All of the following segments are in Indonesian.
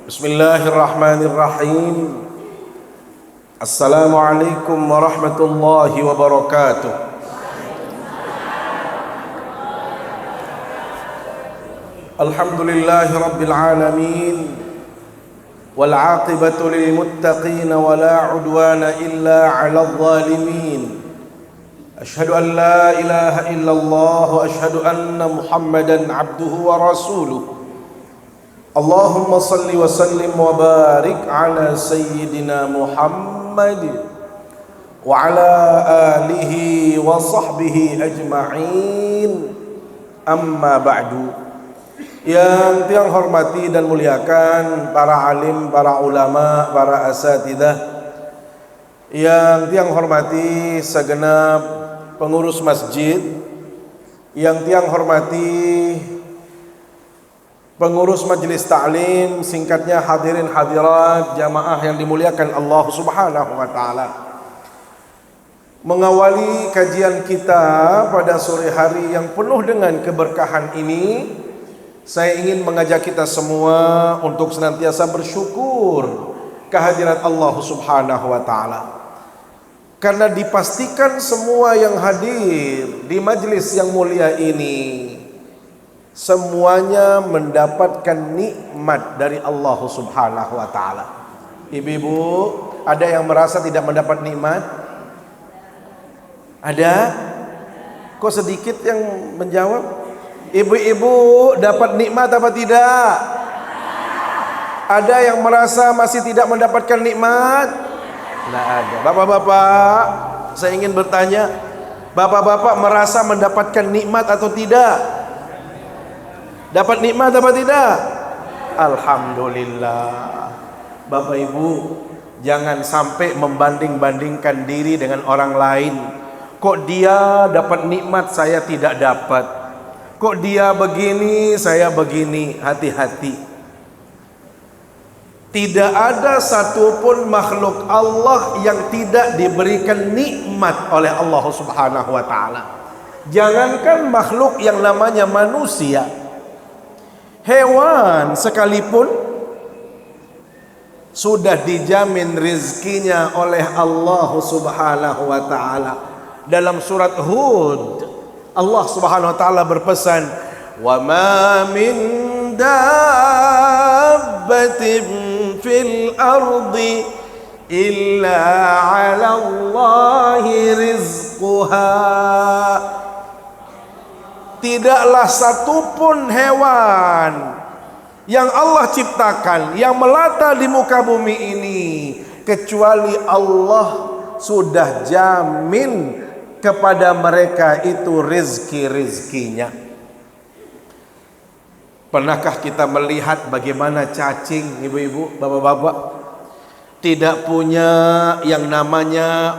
Bismillahirrahmanirrahim. Assalamualaikum warahmatullahi wabarakatuh. Alhamdulillahi rabbil alamin. Wal aqibatu lil muttaqin wa la udwana illa 'alal zalimin. Ashhadu an la ilaha illallah wa ashhadu anna Muhammadan 'abduhu wa rasuluh. Allahumma salli wa sallim wa barik ala sayyidina Muhammad wa ala alihi wa sahbihi ajma'in. Amma ba'du. Yang tiang hormati dan muliakan para alim, para ulama, para asatidzah, yang tiang hormati segenap pengurus masjid, yang tiang hormati pengurus majelis ta'lim, singkatnya hadirin hadirat jamaah yang dimuliakan Allah Subhanahu wa taala. Mengawali kajian kita pada sore hari yang penuh dengan keberkahan ini, saya ingin mengajak kita semua untuk senantiasa bersyukur kehadirat Allah Subhanahu wa taala. Karena dipastikan semua yang hadir di majelis yang mulia ini semuanya mendapatkan nikmat dari Allah Subhanahu wa taala. Ibu-ibu, ada yang merasa tidak mendapat nikmat? Ada? Kok sedikit yang menjawab? Ibu-ibu dapat nikmat apa tidak? Ada yang merasa masih tidak mendapatkan nikmat? Tidak ada. Bapak-bapak, saya ingin bertanya, bapak-bapak merasa mendapatkan nikmat atau tidak? Dapat nikmat apa tidak? Alhamdulillah. Bapak Ibu, jangan sampai membanding-bandingkan diri dengan orang lain. Kok dia dapat nikmat, saya tidak dapat. Kok dia begini, saya begini. Hati-hati. Tidak ada satupun makhluk Allah yang tidak diberikan nikmat oleh Allah Subhanahu wa taala. Jangankan makhluk yang namanya manusia, hewan sekalipun sudah dijamin rizkinya oleh Allah Subhanahu wa taala. Dalam surat Hud, Allah Subhanahu wa taala berpesan, "Wa ma min dabbatin fil ardi illa 'ala Allahi rizquha." Tidaklah satupun hewan yang Allah ciptakan yang melata di muka bumi ini kecuali Allah sudah jamin kepada mereka itu rizki-rizkinya. Pernahkah kita melihat bagaimana cacing, ibu-ibu, bapak-bapak, tidak punya yang namanya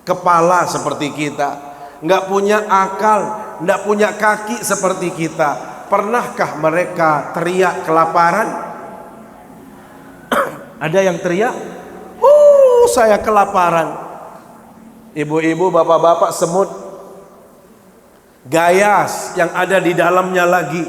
kepala seperti kita, nggak punya akal, nggak punya kaki seperti kita. Pernahkah mereka teriak kelaparan? Ada yang teriak, saya kelaparan. Ibu-ibu, bapak-bapak, semut, gayas yang ada di dalamnya lagi,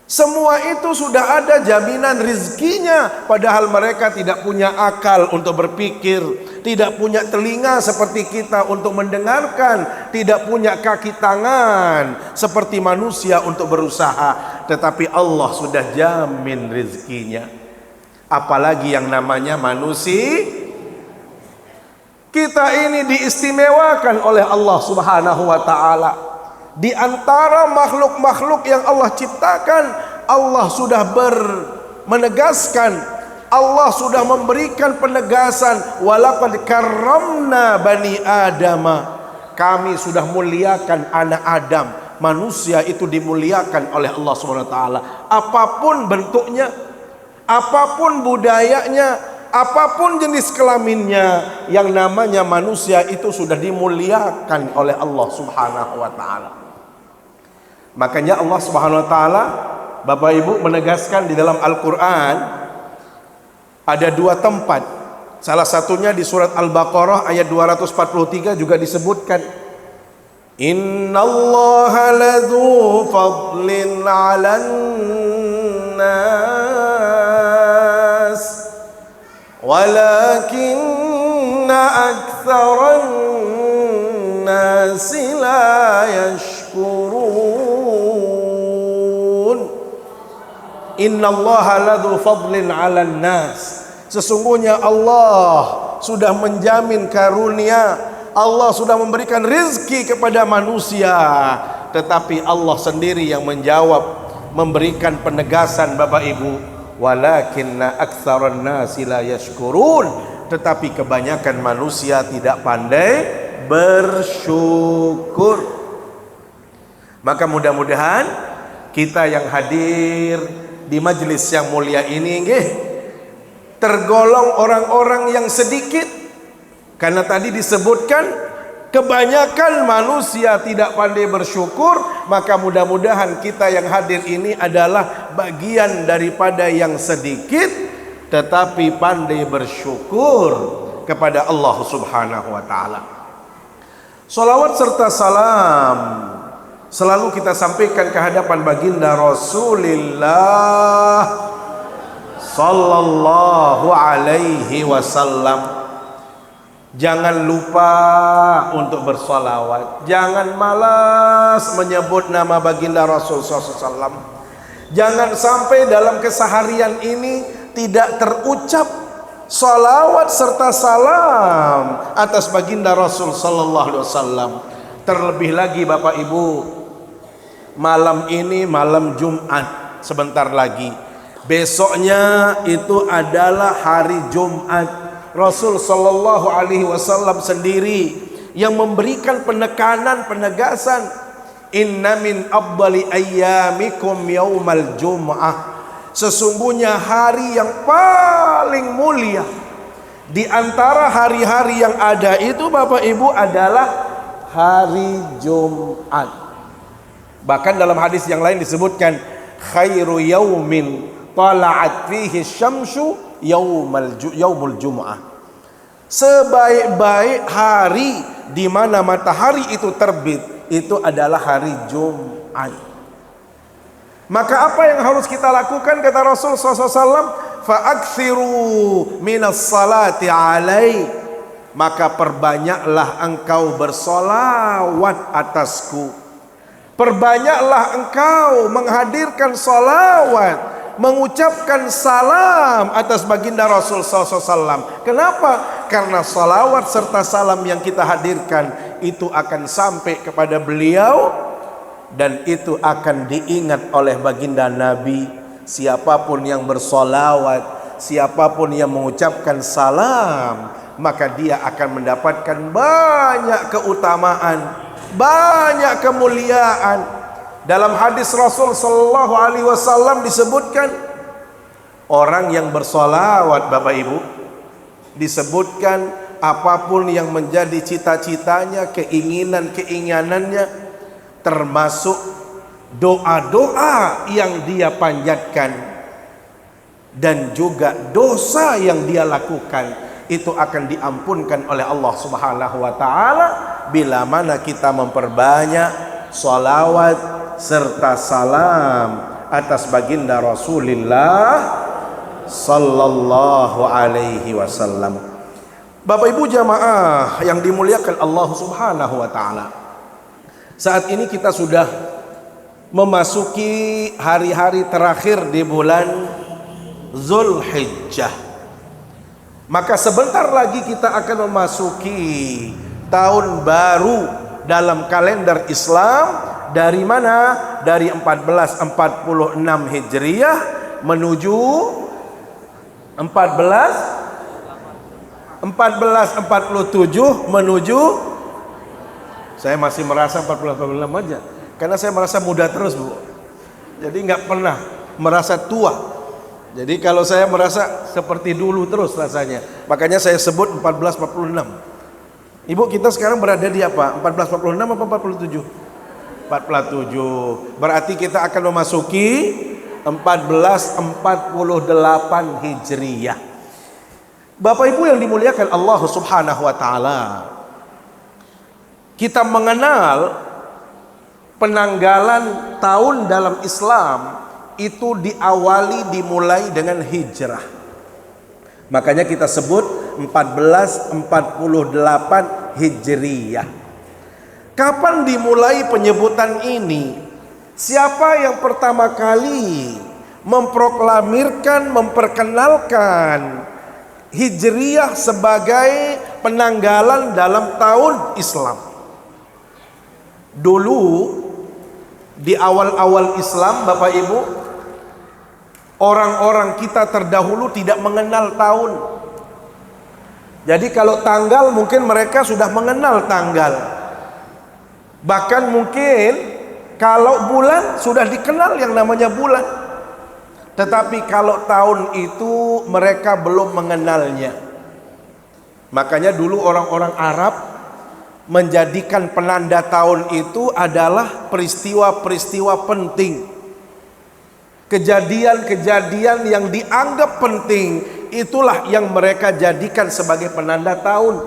semua itu sudah ada jaminan rizkinya. Padahal mereka tidak punya akal untuk berpikir, tidak punya telinga seperti kita untuk mendengarkan, tidak punya kaki tangan seperti manusia untuk berusaha. Tetapi Allah sudah jamin rizkinya. Apalagi yang namanya manusia. Kita ini diistimewakan oleh Allah Subhanahu wa taala. Di antara makhluk-makhluk yang Allah ciptakan, Allah sudah menegaskan, Allah sudah memberikan penegasan, walaqad karramna bani adama. Kami sudah muliakan anak Adam. Manusia itu dimuliakan oleh Allah Subhanahu wa taala. Apapun bentuknya, apapun budayanya, apapun jenis kelaminnya, yang namanya manusia itu sudah dimuliakan oleh Allah Subhanahu wa taala. Makanya Allah Subhanahu wa taala, Bapak Ibu, menegaskan di dalam Al-Qur'an ada dua tempat. Salah satunya di surat Al-Baqarah ayat 243 juga disebutkan, Innallaha ladzu fadlin 'alan nas walakinna aktsaran nasi la yashkurun. Innallaha ladzu fadlin 'alan nas. Sesungguhnya Allah sudah menjamin karunia, Allah sudah memberikan rezeki kepada manusia, tetapi Allah sendiri yang menjawab, memberikan penegasan Bapak Ibu, walakinna aktsaran nasi la yashkurun, tetapi kebanyakan manusia tidak pandai bersyukur. Maka mudah-mudahan kita yang hadir di majelis yang mulia ini tergolong orang-orang yang sedikit, karena tadi disebutkan kebanyakan manusia tidak pandai bersyukur. Maka mudah-mudahan kita yang hadir ini adalah bagian daripada yang sedikit tetapi pandai bersyukur kepada Allah Subhanahu wa ta'ala. Salawat serta salam selalu kita sampaikan ke hadapan baginda Rasulullah sallallahu alaihi wasallam. Jangan lupa untuk bersolawat. Jangan malas menyebut nama baginda Rasul SAW. Jangan sampai dalam keseharian ini tidak terucap solawat serta salam atas baginda Rasul Sallallahu Alaihi Wasallam. Terlebih lagi Bapak Ibu, malam ini malam Jumat, sebentar lagi besoknya itu adalah hari Jumat. Rasul Sallallahu Alaihi Wasallam sendiri yang memberikan penekanan, penegasan, inna min afdali ayyamikum yaumal jum'ah. Sesungguhnya hari yang paling mulia di antara hari-hari yang ada itu Bapak Ibu adalah hari Jumat. Bahkan dalam hadis yang lain disebutkan khairu yaumin tala'at fihi syamsu yaumul jum'ah. Sebaik-baik hari di mana matahari itu terbit itu adalah hari Jumat. Maka apa yang harus kita lakukan, kata Rasul SAW, fa'aksiru minas salati alai, maka perbanyaklah engkau bersolawat atasku. Perbanyaklah engkau menghadirkan solawat, mengucapkan salam atas baginda Rasul SAW. Kenapa? Karena salawat serta salam yang kita hadirkan itu akan sampai kepada beliau dan itu akan diingat oleh baginda Nabi. Siapapun yang bersolawat, siapapun yang mengucapkan salam, maka dia akan mendapatkan banyak keutamaan, banyak kemuliaan. Dalam hadis Rasul Sallallahu Alaihi Wasallam disebutkan orang yang bersolawat, Bapak Ibu, disebutkan apapun yang menjadi cita-citanya, keinginannya, termasuk doa-doa yang dia panjatkan dan juga dosa yang dia lakukan, itu akan diampunkan oleh Allah Subhanahu wa ta'ala bila mana kita memperbanyak salawat serta salam atas baginda Rasulullah sallallahu alaihi wasallam. Bapak Ibu jamaah yang dimuliakan Allah Subhanahu wa taala, saat ini kita sudah memasuki hari-hari terakhir di bulan Zulhijjah. Maka sebentar lagi kita akan memasuki tahun baru dalam kalender Islam. Dari mana? Dari 1446 Hijriah menuju 1447 menuju, saya masih merasa 1446 aja karena saya merasa muda terus, Bu. Jadi nggak pernah merasa tua. Jadi kalau saya merasa seperti dulu terus rasanya. Makanya saya sebut 1446. Ibu, kita sekarang berada di apa? 1446 apa 47? 47. Berarti kita akan memasuki 1448 Hijriah. Bapak Ibu yang dimuliakan Allah Subhanahu wa taala, kita mengenal penanggalan tahun dalam Islam itu dimulai dengan hijrah. Makanya kita sebut 1448 Hijriyah. Kapan dimulai penyebutan ini? Siapa yang pertama kali memproklamirkan, memperkenalkan Hijriyah sebagai penanggalan dalam tahun Islam? Dulu di awal-awal Islam, Bapak Ibu, orang-orang kita terdahulu tidak mengenal tahun. Jadi kalau tanggal mungkin mereka sudah mengenal tanggal. Bahkan mungkin kalau bulan sudah dikenal yang namanya bulan. Tetapi kalau tahun itu mereka belum mengenalnya. Makanya dulu orang-orang Arab menjadikan penanda tahun itu adalah peristiwa-peristiwa penting. Kejadian-kejadian yang dianggap penting, itulah yang mereka jadikan sebagai penanda tahun.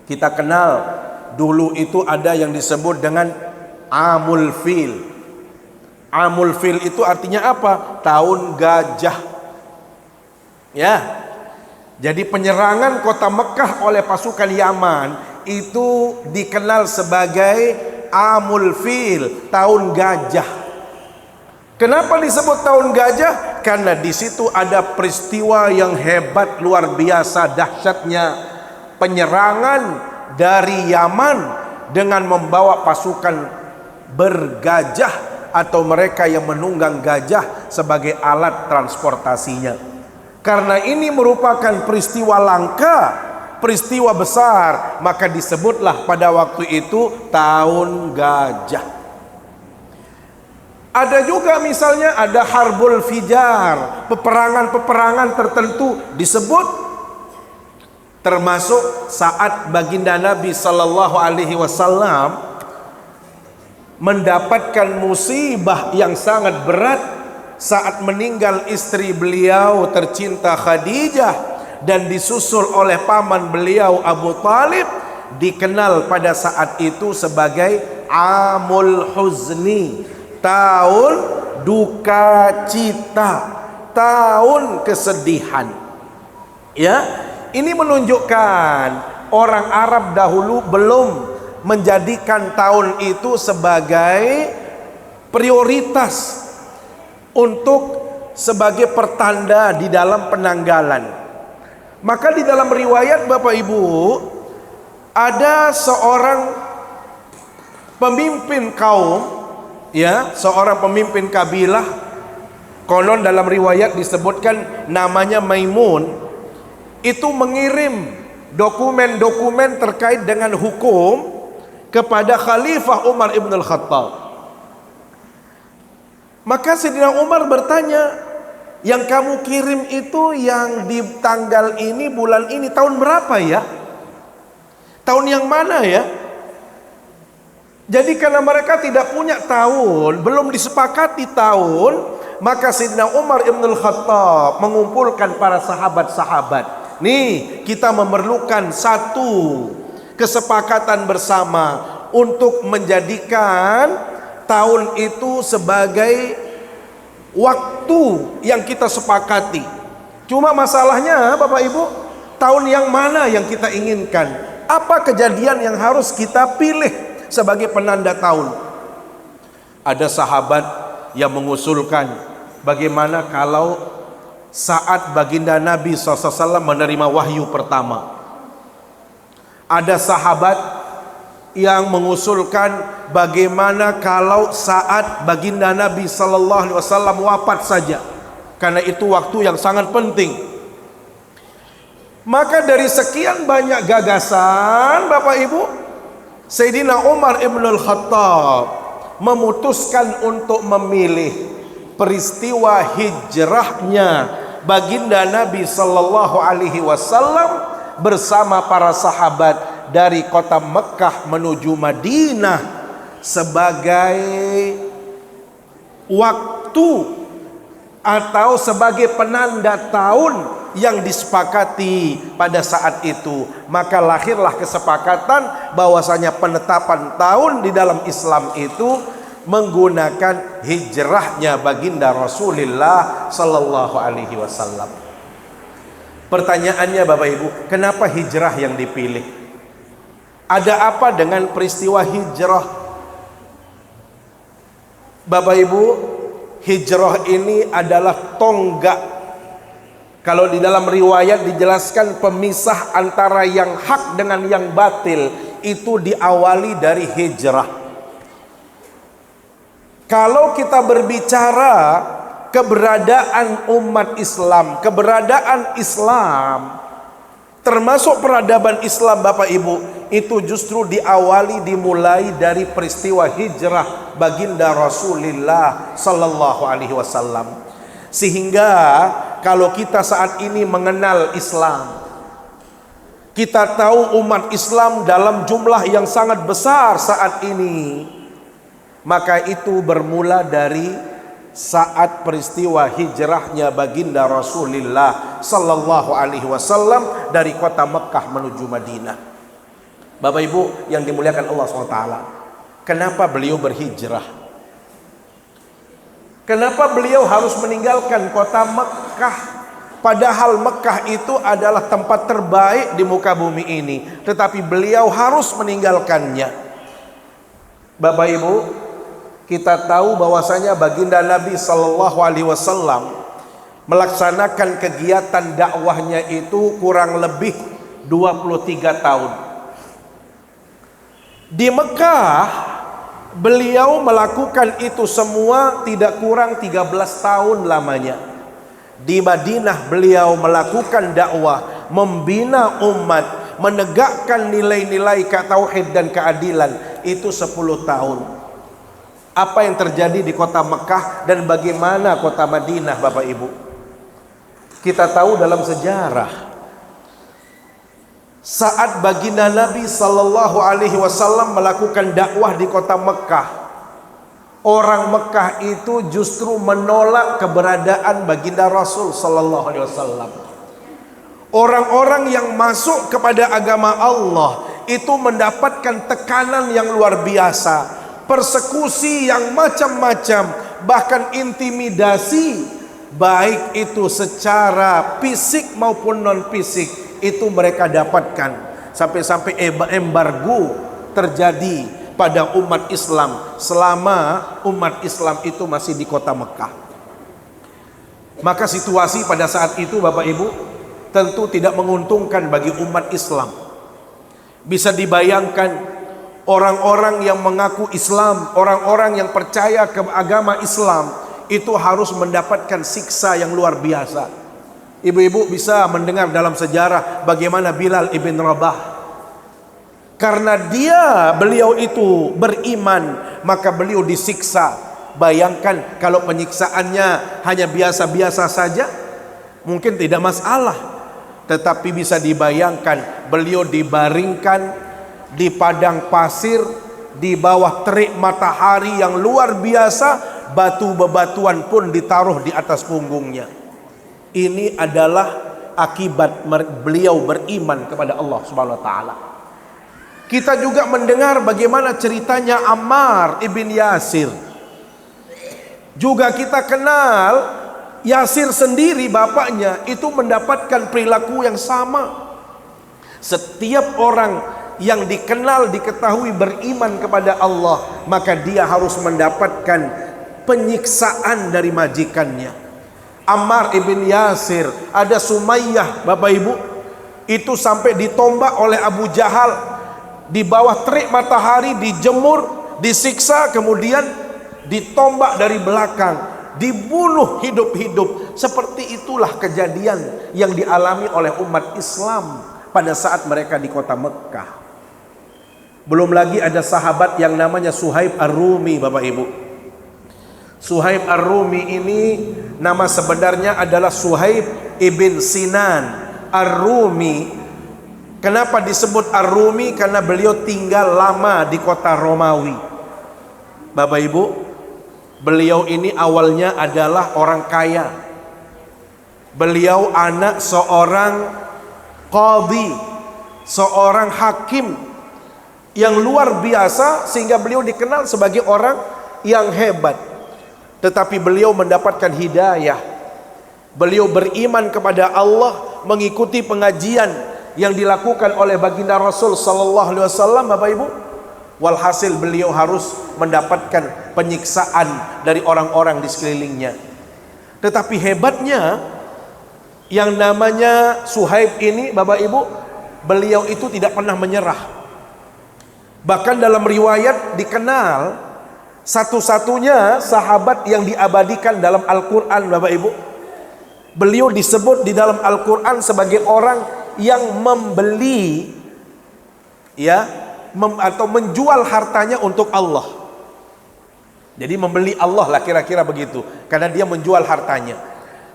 Kita kenal dulu itu ada yang disebut dengan Amul Fil. Amul Fil itu artinya apa? Tahun gajah. Ya. Jadi penyerangan kota Mekah oleh pasukan Yaman itu dikenal sebagai Amul Fil, tahun gajah. Kenapa disebut tahun gajah? Karena di situ ada peristiwa yang hebat, luar biasa dahsyatnya, penyerangan dari Yaman dengan membawa pasukan bergajah atau mereka yang menunggang gajah sebagai alat transportasinya. Karena ini merupakan peristiwa langka, peristiwa besar, maka disebutlah pada waktu itu tahun gajah. Ada juga misalnya ada Harbul Fijar, peperangan-peperangan tertentu disebut, termasuk saat baginda Nabi Sallallahu Alaihi Wasallam mendapatkan musibah yang sangat berat saat meninggal istri beliau tercinta Khadijah dan disusul oleh paman beliau Abu Talib, dikenal pada saat itu sebagai Amul Huzni, tahun duka cita, tahun kesedihan. Ya, ini menunjukkan orang Arab dahulu belum menjadikan tahun itu sebagai prioritas untuk sebagai pertanda di dalam penanggalan. Maka di dalam riwayat Bapak Ibu, ada seorang pemimpin kaum, ya, seorang pemimpin kabilah, konon dalam riwayat disebutkan namanya Maimun, itu mengirim dokumen-dokumen terkait dengan hukum kepada Khalifah Umar ibn al-Khattab. Maka Sayyidina Umar bertanya, yang kamu kirim itu yang di tanggal ini, bulan ini, tahun berapa ya? Tahun yang mana ya? Jadi karena mereka tidak punya tahun, belum disepakati tahun, maka Sayyidina Umar ibn al-Khattab mengumpulkan para sahabat-sahabat. Nih, kita memerlukan satu kesepakatan bersama untuk menjadikan tahun itu sebagai waktu yang kita sepakati. Cuma masalahnya Bapak Ibu, tahun yang mana yang kita inginkan? Apa kejadian yang harus kita pilih sebagai penanda tahun? Ada sahabat yang mengusulkan, bagaimana kalau saat baginda Nabi SAW menerima wahyu pertama. Ada sahabat yang mengusulkan bagaimana kalau saat baginda Nabi Sallallahu Alaihi Wasallam wafat saja, karena itu waktu yang sangat penting. Maka dari sekian banyak gagasan Bapak Ibu, Sayyidina Umar ibn al-Khattab memutuskan untuk memilih peristiwa hijrahnya baginda Nabi Sallallahu Alaihi Wasallam bersama para sahabat dari kota Mekah menuju Madinah sebagai waktu atau sebagai penanda tahun yang disepakati pada saat itu. Maka lahirlah kesepakatan bahwasanya penetapan tahun di dalam Islam itu menggunakan hijrahnya baginda Rasulullah Sallallahu Alaihi Wasallam. Pertanyaannya Bapak Ibu, kenapa hijrah yang dipilih? Ada apa dengan peristiwa hijrah? Bapak Ibu, hijrah ini adalah tonggak. Kalau di dalam riwayat dijelaskan pemisah antara yang hak dengan yang batil, itu diawali dari hijrah. Kalau kita berbicara keberadaan umat Islam, keberadaan Islam, termasuk peradaban Islam Bapak Ibu, itu justru dimulai dari peristiwa hijrah baginda Rasulullah sallallahu alaihi wasallam. Sehingga kalau kita saat ini mengenal Islam, kita tahu umat Islam dalam jumlah yang sangat besar saat ini, maka itu bermula dari saat peristiwa hijrahnya baginda Rasulullah sallallahu alaihi wasallam dari kota Mekah menuju Madinah. Bapak Ibu yang dimuliakan Allah SWT, kenapa beliau berhijrah? Kenapa beliau harus meninggalkan kota Mekah? Padahal Mekah itu adalah tempat terbaik di muka bumi ini, tetapi beliau harus meninggalkannya. Bapak Ibu, kita tahu bahwasanya baginda Nabi sallallahu alaihi wasallam melaksanakan kegiatan dakwahnya itu kurang lebih 23 tahun. Di Mekah beliau melakukan itu semua tidak kurang 13 tahun lamanya. Di Madinah beliau melakukan dakwah, membina umat, menegakkan nilai-nilai tauhid dan keadilan, itu 10 tahun. Apa yang terjadi di kota Mekah dan bagaimana kota Madinah Bapak Ibu? Kita tahu dalam sejarah, saat baginda Nabi sallallahu alaihi wasallam melakukan dakwah di kota Mekah, orang Mekah itu justru menolak keberadaan baginda Rasul sallallahu alaihi wasallam. Orang-orang yang masuk kepada agama Allah itu mendapatkan tekanan yang luar biasa, persekusi yang macam-macam, bahkan intimidasi, baik itu secara fisik maupun non fisik, itu mereka dapatkan. Sampai-sampai embargo terjadi pada umat Islam selama umat Islam itu masih di kota Mekah. Maka situasi pada saat itu Bapak Ibu tentu tidak menguntungkan bagi umat Islam. Bisa dibayangkan orang-orang yang mengaku Islam, orang-orang yang percaya ke agama Islam, itu harus mendapatkan siksa yang luar biasa. Ibu-ibu bisa mendengar dalam sejarah bagaimana Bilal ibn Rabah, karena beliau itu beriman, maka beliau disiksa. Bayangkan kalau penyiksaannya hanya biasa-biasa saja, mungkin tidak masalah. Tetapi bisa dibayangkan beliau dibaringkan di padang pasir, di bawah terik matahari yang luar biasa, batu bebatuan pun ditaruh di atas punggungnya. Ini adalah akibat beliau beriman kepada Allah Subhanahu wa taala. Kita juga mendengar bagaimana ceritanya Ammar ibn Yasir. Juga kita kenal Yasir sendiri, bapaknya itu mendapatkan perilaku yang sama. Setiap orang yang dikenal, diketahui beriman kepada Allah, maka dia harus mendapatkan penyiksaan dari majikannya. Ammar ibn Yasir, ada Sumayyah Bapak Ibu, itu sampai ditombak oleh Abu Jahal di bawah terik matahari, dijemur, disiksa, kemudian ditombak dari belakang, dibunuh hidup-hidup. Seperti itulah kejadian yang dialami oleh umat Islam pada saat mereka di kota Mekah. Belum lagi ada sahabat yang namanya Suhaib Ar-Rumi Bapak Ibu. Suhaib Ar-Rumi ini nama sebenarnya adalah Suhaib ibn Sinan Ar-Rumi. Kenapa disebut Ar-Rumi? Karena beliau tinggal lama di kota Romawi. Bapak Ibu, beliau ini awalnya adalah orang kaya. Beliau anak seorang qadhi, seorang hakim yang luar biasa, sehingga beliau dikenal sebagai orang yang hebat. Tetapi beliau mendapatkan hidayah Beliau beriman kepada Allah, mengikuti pengajian yang dilakukan oleh baginda Rasul sallallahu alaihi wasallam, Bapak Ibu. Walhasil beliau harus mendapatkan penyiksaan dari orang-orang di sekelilingnya. Tetapi hebatnya yang namanya Suhaib ini, Bapak Ibu, beliau itu tidak pernah menyerah. Bahkan dalam riwayat dikenal satu-satunya sahabat yang diabadikan dalam Al-Quran, Bapak Ibu. Beliau disebut di dalam Al-Quran sebagai orang yang membeli atau menjual hartanya untuk Allah. Jadi membeli Allah lah kira-kira begitu, karena dia menjual hartanya.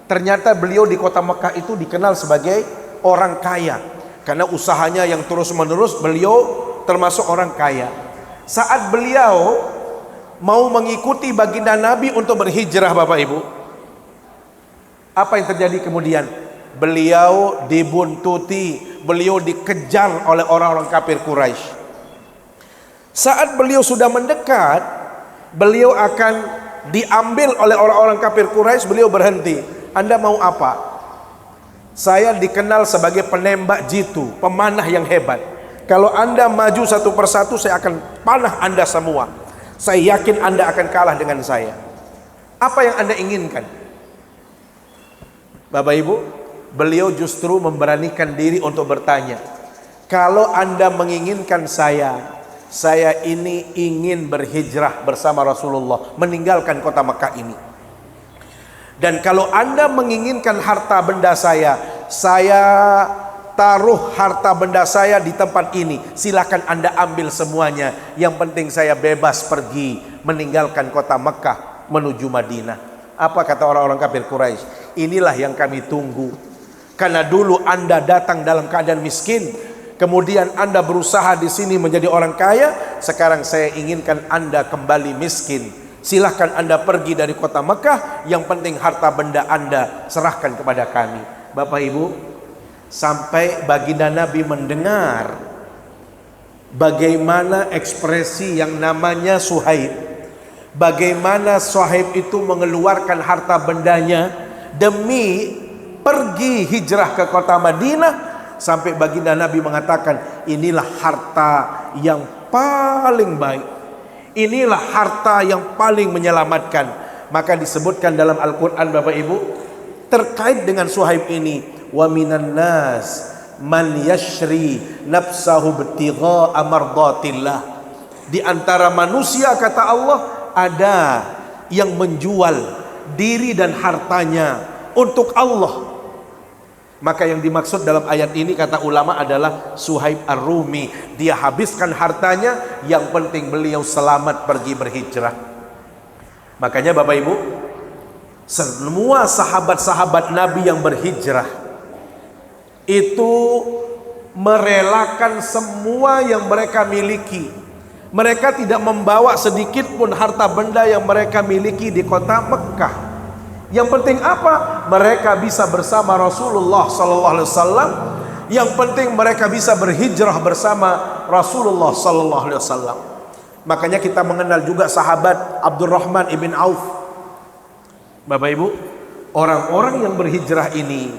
Ternyata beliau di kota Mekah itu dikenal sebagai orang kaya, karena usahanya yang terus-menerus beliau termasuk orang kaya. Saat beliau mau mengikuti baginda Nabi untuk berhijrah, Bapak Ibu, apa yang terjadi kemudian? Beliau dibuntuti, beliau dikejar oleh orang-orang kafir Quraisy. Saat beliau sudah mendekat, beliau akan diambil oleh orang-orang kafir Quraisy, beliau berhenti. Anda mau apa? Saya dikenal sebagai penembak jitu, pemanah yang hebat. Kalau Anda maju satu persatu, saya akan panah Anda semua. Saya yakin Anda akan kalah dengan saya. Apa yang Anda inginkan? Bapak Ibu, beliau justru memberanikan diri untuk bertanya, kalau Anda menginginkan saya ini ingin berhijrah bersama Rasulullah, meninggalkan kota Mekah ini. Dan kalau Anda menginginkan harta benda saya taruh harta benda saya di tempat ini, silakan Anda ambil semuanya. Yang penting saya bebas pergi meninggalkan kota Mekah menuju Madinah. Apa kata orang-orang kafir Quraisy? Inilah yang kami tunggu. Karena dulu Anda datang dalam keadaan miskin, kemudian Anda berusaha di sini menjadi orang kaya. Sekarang saya inginkan Anda kembali miskin. Silahkan Anda pergi dari kota Mekah. Yang penting harta benda Anda serahkan kepada kami. Bapak Ibu, sampai baginda Nabi mendengar bagaimana ekspresi yang namanya Suhaib, bagaimana Suhaib itu mengeluarkan harta bendanya demi pergi hijrah ke kota Madinah, sampai baginda Nabi mengatakan, inilah harta yang paling baik, inilah harta yang paling menyelamatkan. Maka disebutkan dalam Al-Quran, Bapak Ibu, terkait dengan Suhaib ini, wa minan nas man yashri nafsahu ibtigha'a mardatillah. Di antara manusia, kata Allah, ada yang menjual diri dan hartanya untuk Allah. Maka yang dimaksud dalam ayat ini, kata ulama, adalah Suhaib Ar-Rumi. Dia habiskan hartanya, yang penting beliau selamat pergi berhijrah. Makanya Bapak Ibu, semua sahabat-sahabat Nabi yang berhijrah itu merelakan semua yang mereka miliki. Mereka tidak membawa sedikit pun harta benda yang mereka miliki di kota Mekah. Yang penting apa? Mereka bisa bersama Rasulullah sallallahu alaihi wasallam. Yang penting mereka bisa berhijrah bersama Rasulullah sallallahu alaihi wasallam. Makanya kita mengenal juga sahabat Abdurrahman ibn Auf. Bapak Ibu, orang-orang yang berhijrah ini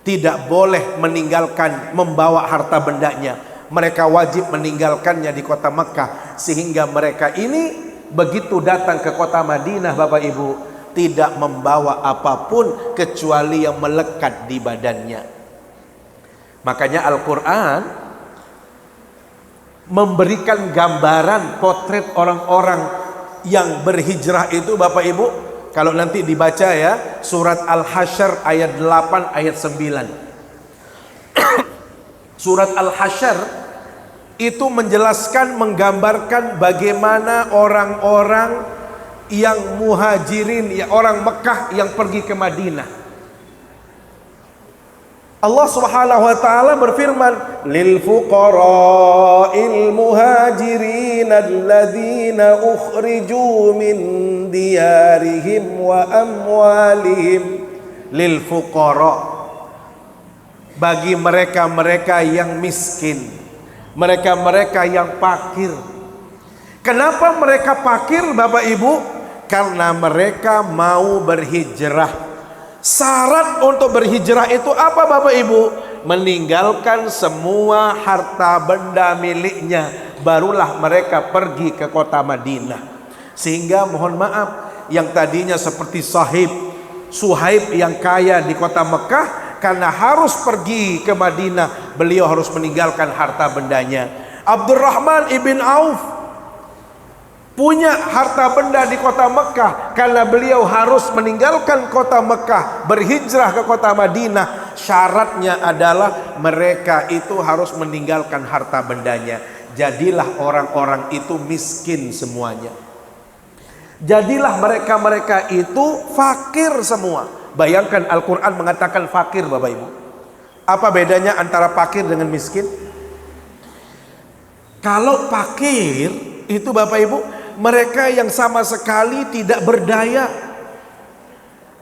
tidak boleh meninggalkan membawa harta bendanya. Mereka wajib meninggalkannya di kota Mekah, sehingga mereka ini begitu datang ke kota Madinah, Bapak Ibu, tidak membawa apapun kecuali yang melekat di badannya. Makanya Al-Quran memberikan gambaran potret orang-orang yang berhijrah itu, Bapak Ibu. Kalau nanti dibaca ya, surat Al-Hasyr ayat 8 ayat 9. Surat Al-Hasyr itu menjelaskan, menggambarkan bagaimana orang-orang yang muhajirin, ya orang Mekah yang pergi ke Madinah. Allah Subhanahu wa taala berfirman, lil fuqara'il muhajirin alladzina ukhriju min diyarihim wa amwalihim. Lil fuqara', bagi mereka-mereka yang miskin, mereka-mereka yang fakir. Kenapa mereka fakir, Bapak Ibu? Karena mereka mau berhijrah. Syarat untuk berhijrah itu apa Bapak Ibu? Meninggalkan semua harta benda miliknya, barulah mereka pergi ke kota Madinah. Sehingga mohon maaf, yang tadinya seperti Suhaib yang kaya di kota Mekah, karena harus pergi ke Madinah, beliau harus meninggalkan harta bendanya. Abdurrahman ibn Auf punya harta benda di kota Mekah, karena beliau harus meninggalkan kota Mekah, berhijrah ke kota Madinah. Syaratnya adalah mereka itu harus meninggalkan harta bendanya. Jadilah orang-orang itu miskin semuanya. Jadilah mereka-mereka itu fakir semua. Bayangkan Al-Quran mengatakan fakir Bapak Ibu. Apa bedanya antara fakir dengan miskin? Kalau fakir itu Bapak Ibu, mereka yang sama sekali tidak berdaya,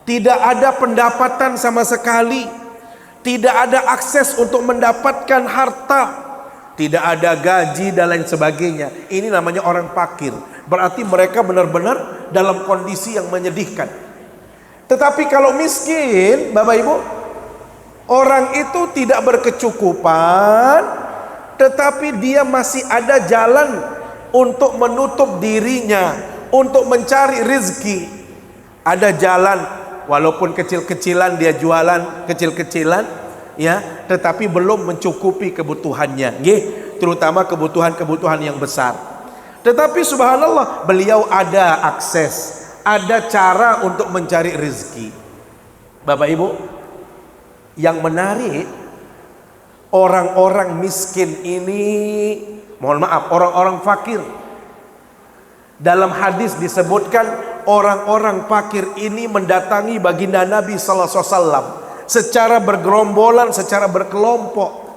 tidak ada pendapatan sama sekali, tidak ada akses untuk mendapatkan harta, tidak ada gaji dan lain sebagainya. Ini namanya orang fakir. Berarti mereka benar-benar dalam kondisi yang menyedihkan. Tetapi kalau miskin Bapak Ibu, orang itu tidak berkecukupan, tetapi dia masih ada jalan untuk menutup dirinya, untuk mencari rezeki. Ada jalan, walaupun kecil-kecilan dia jualan kecil-kecilan, ya, tetapi belum mencukupi kebutuhannya, terutama kebutuhan-kebutuhan yang besar. Tetapi subhanallah, beliau ada akses, ada cara untuk mencari rezeki. Bapak Ibu, yang menarik, orang-orang miskin ini, mohon maaf, orang-orang fakir, dalam hadis disebutkan orang-orang fakir ini mendatangi baginda Nabi sallallahu alaihi wasallam secara bergerombolan, secara berkelompok,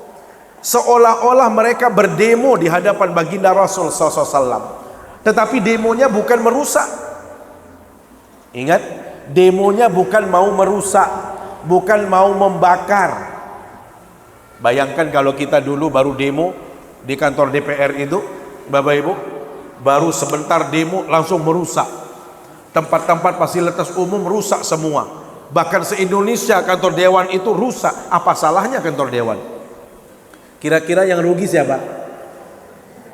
seolah-olah mereka berdemo di hadapan baginda Rasul sallallahu alaihi wasallam. Tetapi demonya bukan merusak. Ingat, demonya bukan mau merusak, bukan mau membakar. Bayangkan kalau kita dulu baru demo di kantor DPR itu, Bapak Ibu, baru sebentar demo langsung merusak tempat-tempat fasilitas umum, rusak semua. Bahkan se-Indonesia kantor dewan itu rusak. Apa salahnya kantor dewan? Kira-kira yang rugi siapa?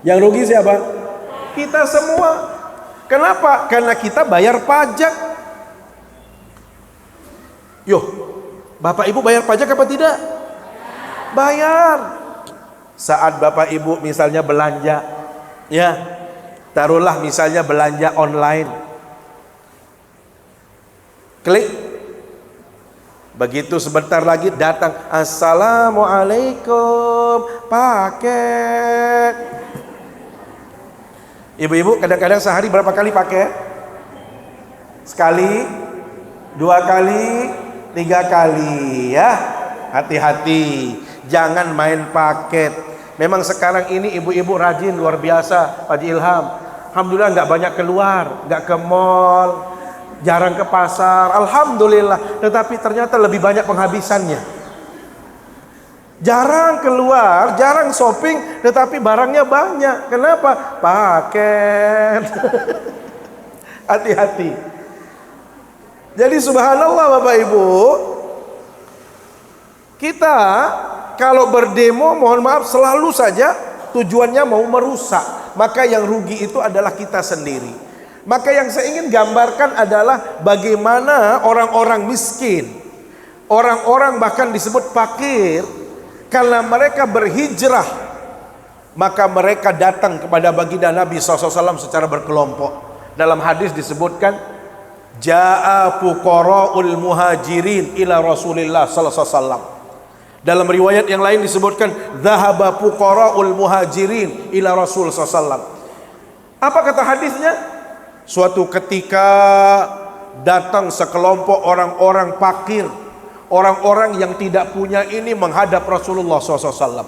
Yang rugi siapa? Kita semua. Kenapa? Karena kita bayar pajak. Yoh, Bapak Ibu bayar pajak apa tidak? Bayar. Saat Bapak Ibu misalnya belanja, ya, taruhlah misalnya belanja online, klik, begitu sebentar lagi datang, assalamualaikum, paket. Ibu-ibu kadang-kadang sehari berapa kali paket? Sekali, 2 kali, 3 kali, ya. Hati-hati, jangan main paket. Memang sekarang ini ibu-ibu rajin luar biasa, Pak Ilham. Alhamdulillah nggak banyak keluar, nggak ke mall, jarang ke pasar. Alhamdulillah. Tetapi ternyata lebih banyak penghabisannya. Jarang keluar, jarang shopping, tetapi barangnya banyak. Kenapa? Paket. Hati-hati. Jadi subhanallah Bapak Ibu, kita kalau berdemo, mohon maaf, selalu saja tujuannya mau merusak. Maka yang rugi itu adalah kita sendiri. Maka yang saya ingin gambarkan adalah bagaimana orang-orang miskin, orang-orang bahkan disebut fakir, karena mereka berhijrah, maka mereka datang kepada baginda Nabi SAW secara berkelompok. Dalam hadis disebutkan, Ja'a fuqara'ul muhajirin ila Rasulillah sallallahu alaihi wasallam. Dalam riwayat yang lain disebutkan, Dhahaba fuqara'ul muhajirin ila Rasul sallallahu alaihi wasallam. Apa kata hadisnya? Suatu ketika datang sekelompok orang-orang fakir, orang-orang yang tidak punya ini menghadap Rasulullah SAW.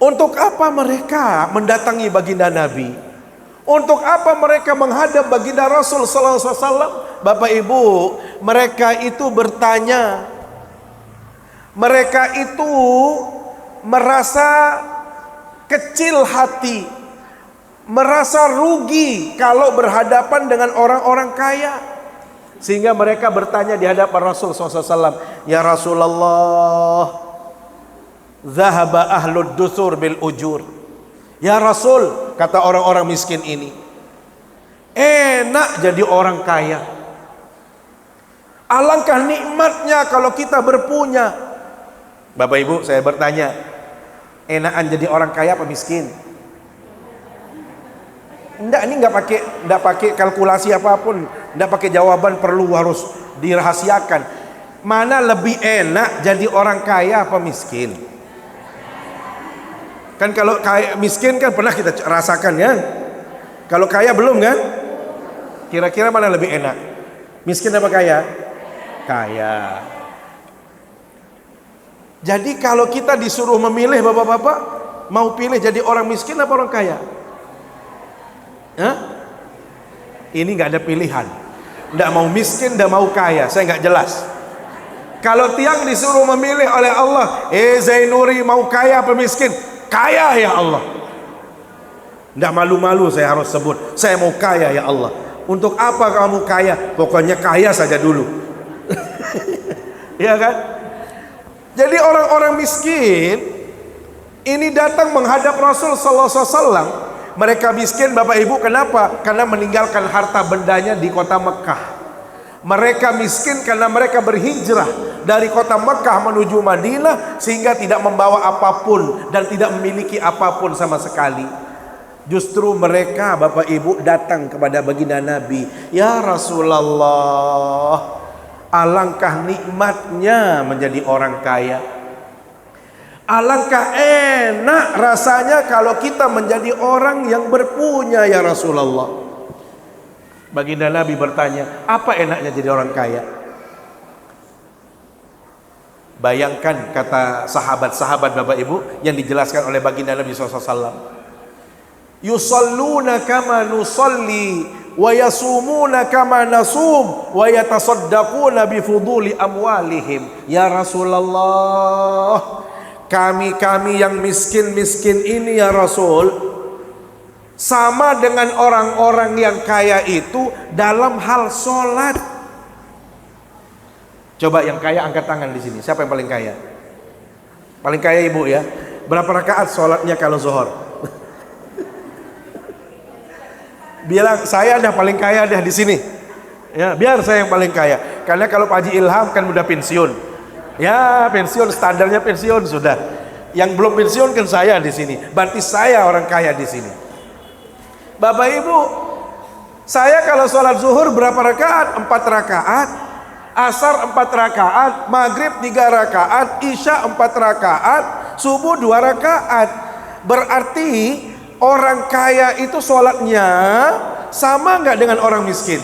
Untuk apa mereka mendatangi baginda Nabi? Untuk apa mereka menghadap baginda Rasul SAW? Bapak Ibu, mereka itu bertanya, mereka itu merasa kecil hati, merasa rugi kalau berhadapan dengan orang-orang kaya. Sehingga mereka bertanya di hadapan Rasul SAW, ya Rasulullah, zahaba ahlud dusur bil ujur. Ya Rasul, kata orang-orang miskin ini, enak jadi orang kaya. Alangkah nikmatnya kalau kita berpunya. Bapak Ibu, saya bertanya, enakan jadi orang kaya apa miskin? Enggak, ini enggak pakai kalkulasi apapun, enggak pakai jawaban perlu harus dirahasiakan. Mana lebih enak jadi orang kaya apa miskin? Kan kalau kaya miskin kan pernah kita rasakan kan? Kalau kaya belum kan? Kira-kira mana lebih enak? Miskin apa kaya? Kaya. Jadi kalau kita disuruh memilih bapak-bapak, mau pilih jadi orang miskin apa orang kaya? Hah? Ini nggak ada pilihan. Nggak mau miskin, nggak mau kaya. Saya nggak jelas. Kalau tiang disuruh memilih oleh Allah, Zainuri mau kaya apa miskin? Kaya ya Allah. Nggak malu-malu saya harus sebut, saya mau kaya ya Allah. Untuk apa kamu kaya? Pokoknya kaya saja dulu. Ya kan? Jadi orang-orang miskin ini datang menghadap Rasul sallallahu alaihi wasallam. Mereka miskin Bapak Ibu, kenapa? Karena meninggalkan harta bendanya di kota Mekah. Mereka miskin karena mereka berhijrah dari kota Mekah menuju Madinah, sehingga tidak membawa apapun dan tidak memiliki apapun sama sekali. Justru mereka Bapak Ibu datang kepada baginda Nabi, ya Rasulullah, alangkah nikmatnya menjadi orang kaya. Alangkah enak rasanya kalau kita menjadi orang yang berpunya ya Rasulullah. Baginda Nabi bertanya, apa enaknya jadi orang kaya? Bayangkan kata sahabat-sahabat Bapak Ibu yang dijelaskan oleh baginda Nabi SAW. Yusalluna kama nusalli wa yasumuna kama nasum wa yatasaddaquna bi fuduli amwalihim. Ya Rasulullah, kami yang miskin-miskin ini ya Rasul, sama dengan orang-orang yang kaya itu dalam hal sholat. Coba yang kaya angkat tangan di sini. Siapa yang paling kaya? Paling kaya ibu ya. Berapa rakaat sholatnya kalau zuhur? Bilang saya dah paling kaya dah di sini. Ya, biar saya yang paling kaya. Karena kalau Pak Haji Ilham kan udah pensiun. Ya pensiun, standarnya pensiun sudah. Yang belum pensiun kan saya di sini. Berarti saya orang kaya di sini. Bapak Ibu, saya kalau sholat zuhur berapa rakaat? 4 rakaat. Asar 4 rakaat, maghrib 3 rakaat, isya 4 rakaat, subuh 2 rakaat. Berarti orang kaya itu sholatnya sama nggak dengan orang miskin?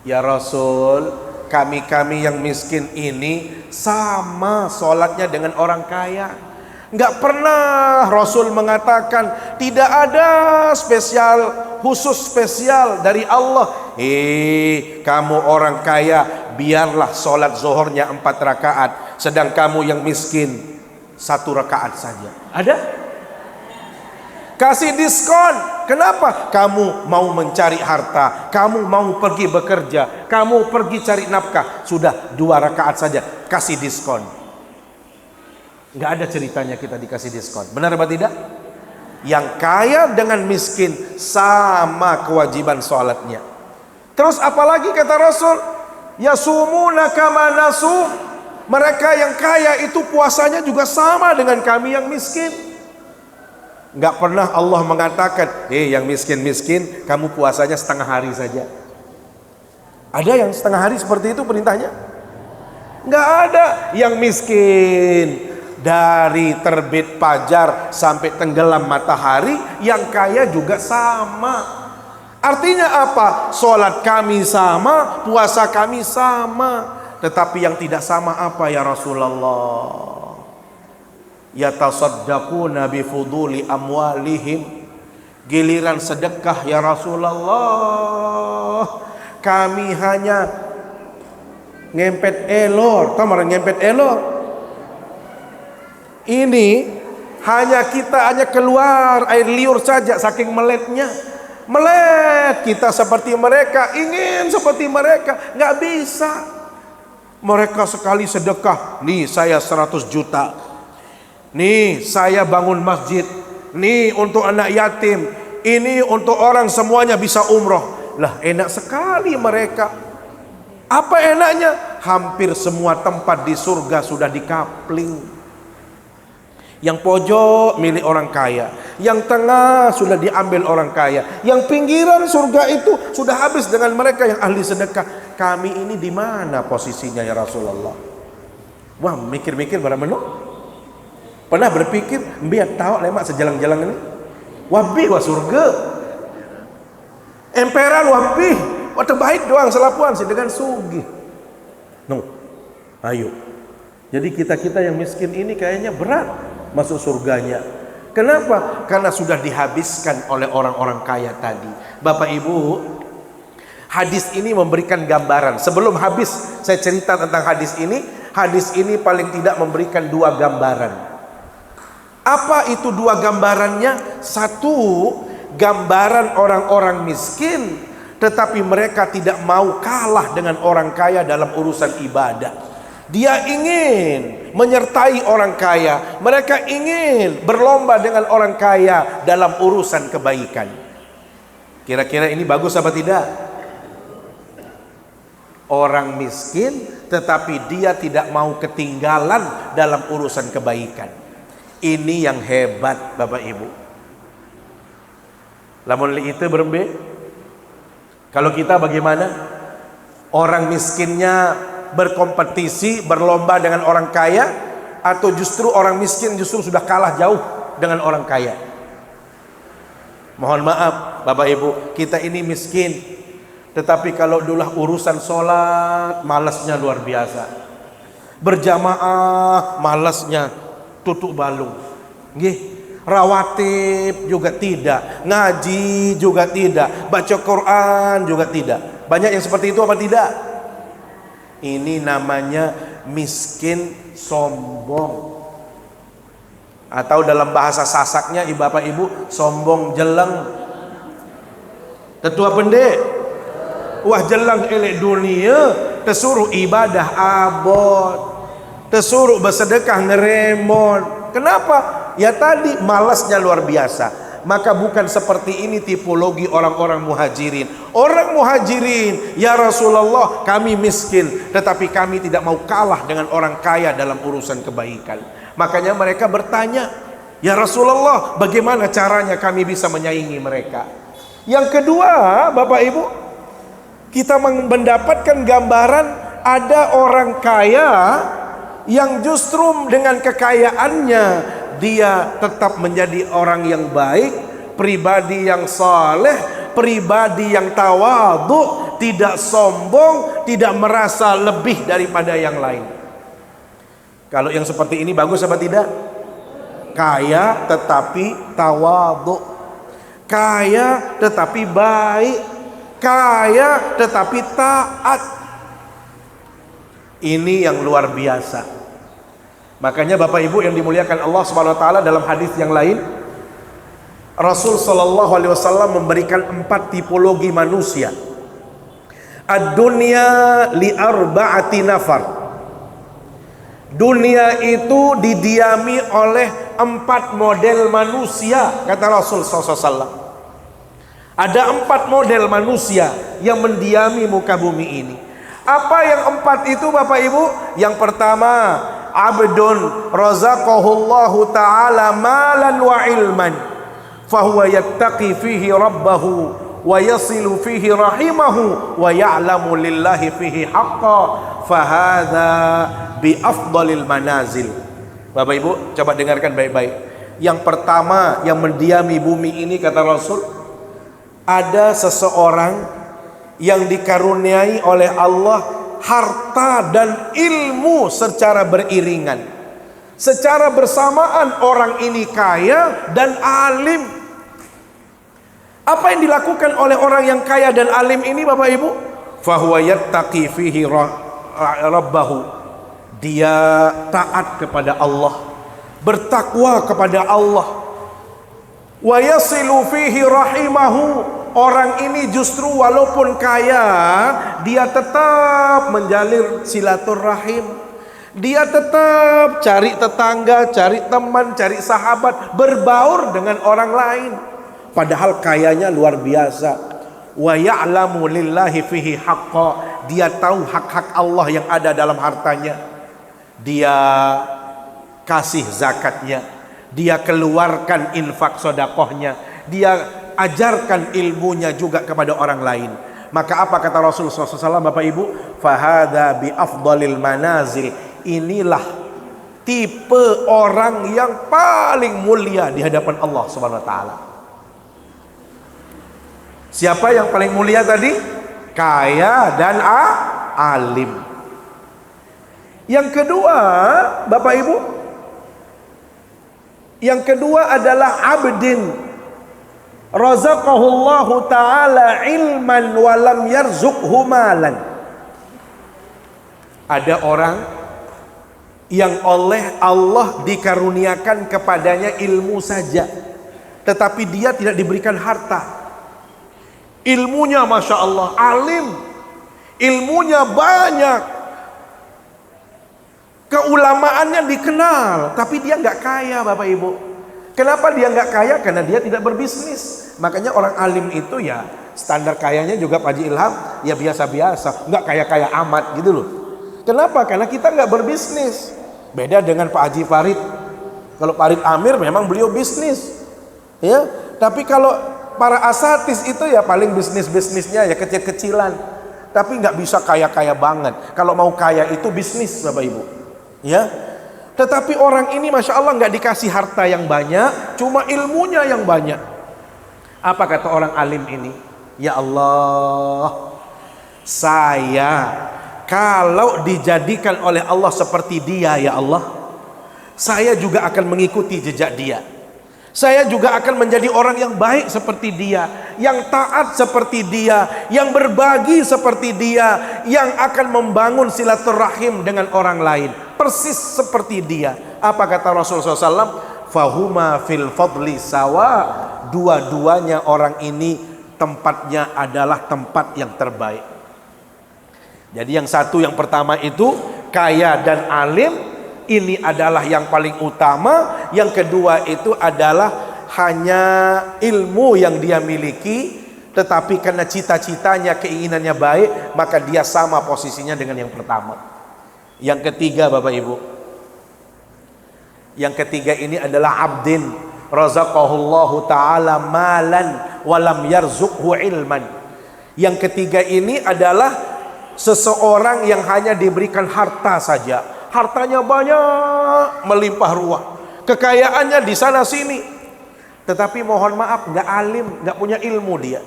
Ya Rasul, kami yang miskin ini sama sholatnya dengan orang kaya. Nggak pernah Rasul mengatakan tidak ada khusus spesial dari Allah. Kamu orang kaya biarlah sholat zuhurnya 4 rakaat, sedang kamu yang miskin 1 rakaat saja. Ada? Kasih diskon. Kenapa? Kamu mau mencari harta, kamu mau pergi bekerja, kamu pergi cari nafkah, sudah 2 rakaat saja, kasih diskon. Nggak ada ceritanya kita dikasih diskon. Benar apa tidak? Yang kaya dengan miskin sama kewajiban sholatnya. Terus apalagi kata Rasul, yasumuna kama nasum. Mereka yang kaya itu puasanya juga sama dengan kami yang miskin. Nggak pernah Allah mengatakan, yang miskin-miskin kamu puasanya setengah hari saja. Ada yang setengah hari seperti itu perintahnya? Nggak ada. Yang miskin dari terbit fajar sampai tenggelam matahari, yang kaya juga sama. Artinya apa? Sholat kami sama, puasa kami sama. Tetapi yang tidak sama apa ya Rasulullah? Yatasaddaquna bi fuduli amwalihim. Giliran sedekah ya Rasulullah, kami hanya ngempet elor. Tahu mana ngempet elor? Ini hanya keluar air liur saja saking meletnya. Melet pengen kita seperti mereka, ingin seperti mereka, nggak bisa. Mereka sekali sedekah, nih saya 100 juta, nih saya bangun masjid, nih untuk anak yatim, ini untuk orang semuanya bisa umroh. Lah enak sekali mereka. Apa enaknya? Hampir semua tempat di surga sudah dikapling. Yang pojok milik orang kaya, yang tengah sudah diambil orang kaya, yang pinggiran surga itu sudah habis dengan mereka yang ahli sedekah. Kami ini di mana posisinya ya Rasulullah? Wah, mikir-mikir barang menu. Pernah berpikir biar tahu lemak sejalang-jalang ini? Wabi wah surga. Emperan wabi, wah terbaik doang selapuan sih dengan sugih. No, ayo. Jadi kita yang miskin ini kayaknya berat masuk surganya. Kenapa? Karena sudah dihabiskan oleh orang-orang kaya tadi. Bapak Ibu, hadis ini memberikan gambaran. Sebelum habis saya cerita tentang hadis ini paling tidak memberikan dua gambaran. Apa itu dua gambarannya? Satu, gambaran orang-orang miskin tetapi mereka tidak mau kalah dengan orang kaya dalam urusan ibadah. Dia ingin menyertai orang kaya. Mereka ingin berlomba dengan orang kaya dalam urusan kebaikan. Kira-kira ini bagus apa tidak? Orang miskin tetapi dia tidak mau ketinggalan dalam urusan kebaikan. Ini yang hebat Bapak Ibu. Lamun itu berembe. Kalau kita bagaimana? Orang miskinnya berkompetisi, berlomba dengan orang kaya, atau justru orang miskin justru sudah kalah jauh dengan orang kaya? Mohon maaf Bapak Ibu, kita ini miskin, tetapi kalau dulu urusan sholat malasnya luar biasa, berjamaah malasnya tutup balung, rawatib juga tidak, ngaji juga tidak, baca Quran juga tidak. Banyak yang seperti itu apa tidak? Ini namanya miskin sombong. Atau dalam bahasa Sasaknya Bapak Ibu, sombong jeleng. Ketua pendek, wah jeleng elek dunia, tersuruh ibadah abot, tersuruh bersedekah ngeremon. Kenapa? Ya tadi malasnya luar biasa. Maka bukan seperti ini tipologi orang-orang muhajirin. Orang muhajirin, ya Rasulullah kami miskin, tetapi kami tidak mau kalah dengan orang kaya dalam urusan kebaikan. Makanya mereka bertanya, ya Rasulullah bagaimana caranya kami bisa menyaingi mereka? Yang kedua Bapak Ibu, kita mendapatkan gambaran ada orang kaya yang justru dengan kekayaannya dia tetap menjadi orang yang baik, pribadi yang saleh, pribadi yang tawadhu, tidak sombong, tidak merasa lebih daripada yang lain. Kalau yang seperti ini bagus apa tidak? Kaya tetapi tawadhu, kaya tetapi baik, kaya tetapi taat. Ini yang luar biasa. Makanya Bapak Ibu yang dimuliakan Allah Subhanahu wa taala, dalam hadis yang lain Rasul sallallahu alaihi wasallam memberikan 4 tipologi manusia. Ad-dunya li arba'ati nafar. Dunia itu didiami oleh 4 model manusia, kata Rasul sallallahu alaihi wasallam. Ada 4 model manusia yang mendiami muka bumi ini. Apa yang 4 itu Bapak Ibu? Yang pertama, abdun razaqahullahu ta'ala malan wa ilman fahuwa yattaqi fihi rabbahu wa yasilu fihi rahimahu wa ya'lamu lillahi fihi haqqa fahadha bi afdalil manazil. Bapak Ibu coba dengarkan baik-baik. Yang pertama yang mendiami bumi ini, kata Rasul, ada seseorang yang dikaruniai oleh Allah harta dan ilmu secara beriringan, secara bersamaan. Orang ini kaya dan alim. Apa yang dilakukan oleh orang yang kaya dan alim ini Bapak Ibu? Fahuwa yattaqi fihi rabbahu. Dia taat kepada Allah, bertakwa kepada Allah. Wa yasilu fihi rahimahu. orang ini justru walaupun kaya, dia tetap menjalin silaturahim. Dia tetap cari tetangga, cari teman, cari sahabat, berbaur dengan orang lain. Padahal kayanya luar biasa. Wa ya'lamu lillahi fihi haqqa. Dia tahu hak-hak Allah yang ada dalam hartanya. Dia kasih zakatnya, dia keluarkan infak sodakohnya, dia ajarkan ilmunya juga kepada orang lain. Maka apa kata Rasulullah SAW, Bapak Ibu? Fahada bi afdalil manazil. Inilah tipe orang yang paling mulia di hadapan Allah Subhanahu wa taala. Siapa yang paling mulia tadi? Kaya dan alim. Yang kedua, Bapak Ibu, yang kedua adalah abdin razaqahullahu ta'ala ilman walam yarzuqhu malan. Ada orang yang oleh Allah dikaruniakan kepadanya ilmu saja, tetapi dia tidak diberikan harta. Ilmunya Masya Allah, alim, ilmunya banyak, keulamaannya dikenal, tapi dia nggak kaya, Bapak Ibu. Kenapa dia nggak kaya? Karena dia tidak berbisnis. Makanya orang alim itu ya standar kayanya juga Pak Haji Ilham ya biasa-biasa, nggak kaya-kaya amat gitu loh. Kenapa? Karena kita nggak berbisnis. Beda dengan Pak Haji Farid. Kalau Farid Amir memang beliau bisnis, ya. Tapi kalau para asatis itu ya paling bisnisnya ya kecil-kecilan. Tapi nggak bisa kaya-kaya banget. Kalau mau kaya itu bisnis, Bapak Ibu. Ya. Tetapi orang ini Masya Allah nggak dikasih harta yang banyak, cuma ilmunya yang banyak. Apa kata orang alim ini? Ya Allah, saya kalau dijadikan oleh Allah seperti dia, ya Allah, saya juga akan mengikuti jejak dia. Saya juga akan menjadi orang yang baik seperti dia, yang taat seperti dia, yang berbagi seperti dia, yang akan membangun silaturahim dengan orang lain, persis seperti dia. Apa kata Rasulullah SAW? Fahuma fil fadli sawa. Dua-duanya orang ini tempatnya adalah tempat yang terbaik. Jadi yang satu, yang pertama itu kaya dan alim, ini adalah yang paling utama. Yang kedua itu adalah hanya ilmu yang dia miliki, tetapi karena cita-citanya, keinginannya baik, maka dia sama posisinya dengan yang pertama. Yang ketiga, Bapak Ibu, yang ketiga ini adalah abdin razaqahullahu ta'ala malan walam yarzuqhu ilman. Yang ketiga ini adalah seseorang yang hanya diberikan harta saja, hartanya banyak, melimpah ruah, kekayaannya di sana sini, tetapi mohon maaf nggak alim, nggak punya ilmu dia.